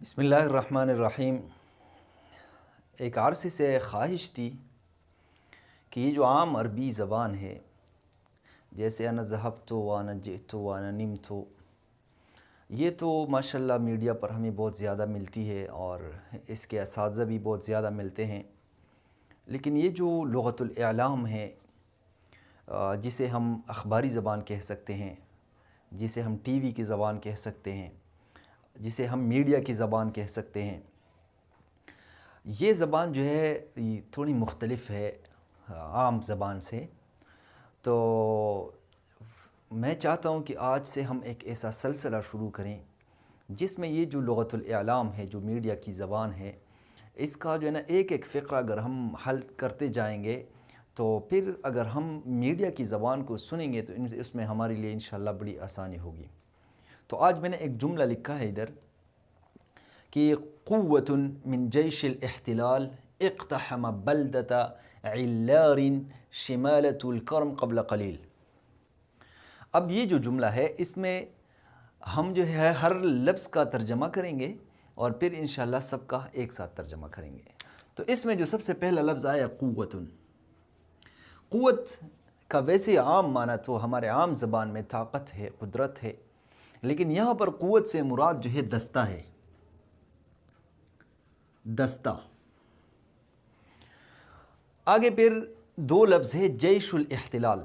بسم اللہ الرحمن الرحیم۔ ایک عرصے سے خواہش تھی کہ یہ جو عام عربی زبان ہے، جیسے انا ذہبت وانا جئت وانا نمت، یہ تو ماشاءاللہ میڈیا پر ہمیں بہت زیادہ ملتی ہے اور اس کے اساتذہ بھی بہت زیادہ ملتے ہیں، لیکن یہ جو لغت الاعلام ہے، جسے ہم اخباری زبان کہہ سکتے ہیں، جسے ہم ٹی وی کی زبان کہہ سکتے ہیں، جسے ہم میڈیا کی زبان کہہ سکتے ہیں، یہ زبان جو ہے تھوڑی مختلف ہے عام زبان سے۔ تو میں چاہتا ہوں کہ آج سے ہم ایک ایسا سلسلہ شروع کریں جس میں یہ جو لغت الاعلام ہے، جو میڈیا کی زبان ہے، اس کا جو ہے نا ایک ایک فقرہ اگر ہم حل کرتے جائیں گے تو پھر اگر ہم میڈیا کی زبان کو سنیں گے تو اس میں ہمارے لیے انشاءاللہ بڑی آسانی ہوگی۔ تو آج میں نے ایک جملہ لکھا ہے ادھر کہ قوت من جیش الاحتلال اقتحم بلدۃ علار شمالۃ الکرم قبل قلیل۔ اب یہ جو جملہ ہے اس میں ہم جو ہے ہر لفظ کا ترجمہ کریں گے اور پھر انشاءاللہ سب کا ایک ساتھ ترجمہ کریں گے۔ تو اس میں جو سب سے پہلا لفظ آیا قوت، قوت کا ویسے عام معنی تو ہمارے عام زبان میں طاقت ہے، قدرت ہے، لیکن یہاں پر قوت سے مراد جو ہے دستہ ہے، دستہ۔ آگے پھر دو لفظ ہے جیش الاحتلال۔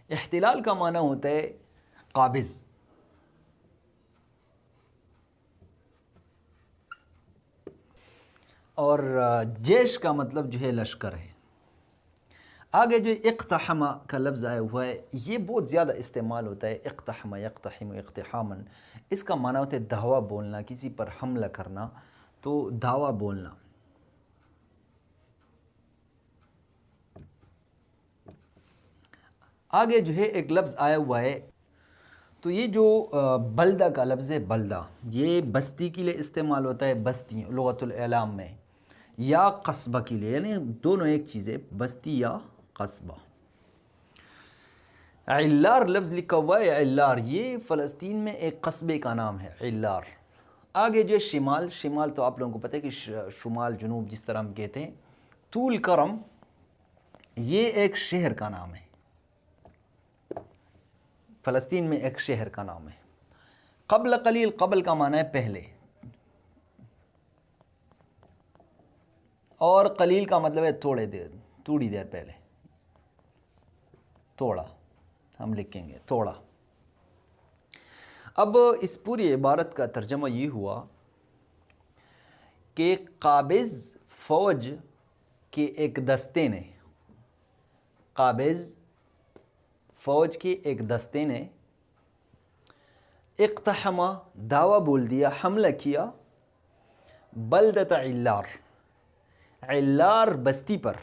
احتلال کا معنی ہوتا ہے قابض، اور جیش کا مطلب جو ہے لشکر ہے۔ آگے جو اقتحم کا لفظ آیا ہوا ہے، یہ بہت زیادہ استعمال ہوتا ہے، اقتحم یقتحم اقتحاما، اس کا معنی ہوتا ہے دھاوا بولنا، کسی پر حملہ کرنا، تو دھاوا بولنا۔ آگے جو ہے ایک لفظ آیا ہوا ہے، تو یہ جو بلدہ کا لفظ ہے، بلدہ یہ بستی کے لیے استعمال ہوتا ہے، بستی لغت الاعلام میں، یا قصبہ کے لیے، یعنی دونوں ایک چیز ہے، بستی یا قصبہ۔ علار لفظ لکھا ہوا ہے، علار یہ فلسطین میں ایک قصبے کا نام ہے، علار۔ آگے جو شمال، شمال تو آپ لوگوں کو پتہ ہے کہ شمال جنوب جس طرح ہم کہتے ہیں۔ طول کرم یہ ایک شہر کا نام ہے، فلسطین میں ایک شہر کا نام ہے۔ قبل قلیل، قبل کا معنی ہے پہلے، اور قلیل کا مطلب ہے تھوڑی دیر پہلے، توڑا ہم لکھیں گے، توڑا۔ اب اس پوری عبارت کا ترجمہ یہ ہوا کہ قابض فوج کے ایک دستے نے، قابض فوج کے ایک دستے نے اقتحم دعویٰ بول دیا، حملہ کیا، بلدۃ علار، علار بستی پر،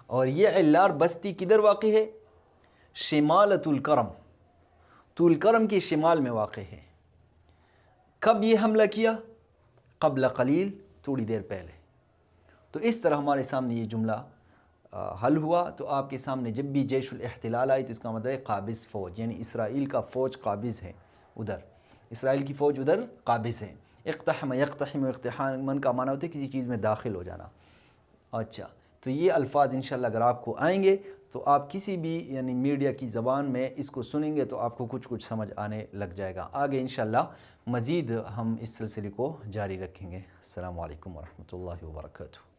اور یہ علار بستی کدھر واقع ہے؟ شمالۃ الکرم، طول کرم کے شمال میں واقع ہے۔ کب یہ حملہ کیا؟ قبل قلیل، تھوڑی دیر پہلے۔ تو اس طرح ہمارے سامنے یہ جملہ حل ہوا۔ تو آپ کے سامنے جب بھی جیش الاحتلال آئی تو اس کا مطلب ہے قابض فوج، یعنی اسرائیل کا فوج قابض ہے ادھر، اسرائیل کی فوج ادھر قابض ہے۔ اقتحم یقتحم اقتحاما کا معنی ہوتا ہے کسی چیز میں داخل ہو جانا۔ اچھا، تو یہ الفاظ انشاءاللہ اگر آپ کو آئیں گے تو آپ کسی بھی یعنی میڈیا کی زبان میں اس کو سنیں گے تو آپ کو کچھ سمجھ آنے لگ جائے گا۔ آگے انشاءاللہ مزید ہم اس سلسلے کو جاری رکھیں گے۔ السلام علیکم ورحمۃ اللہ وبرکاتہ۔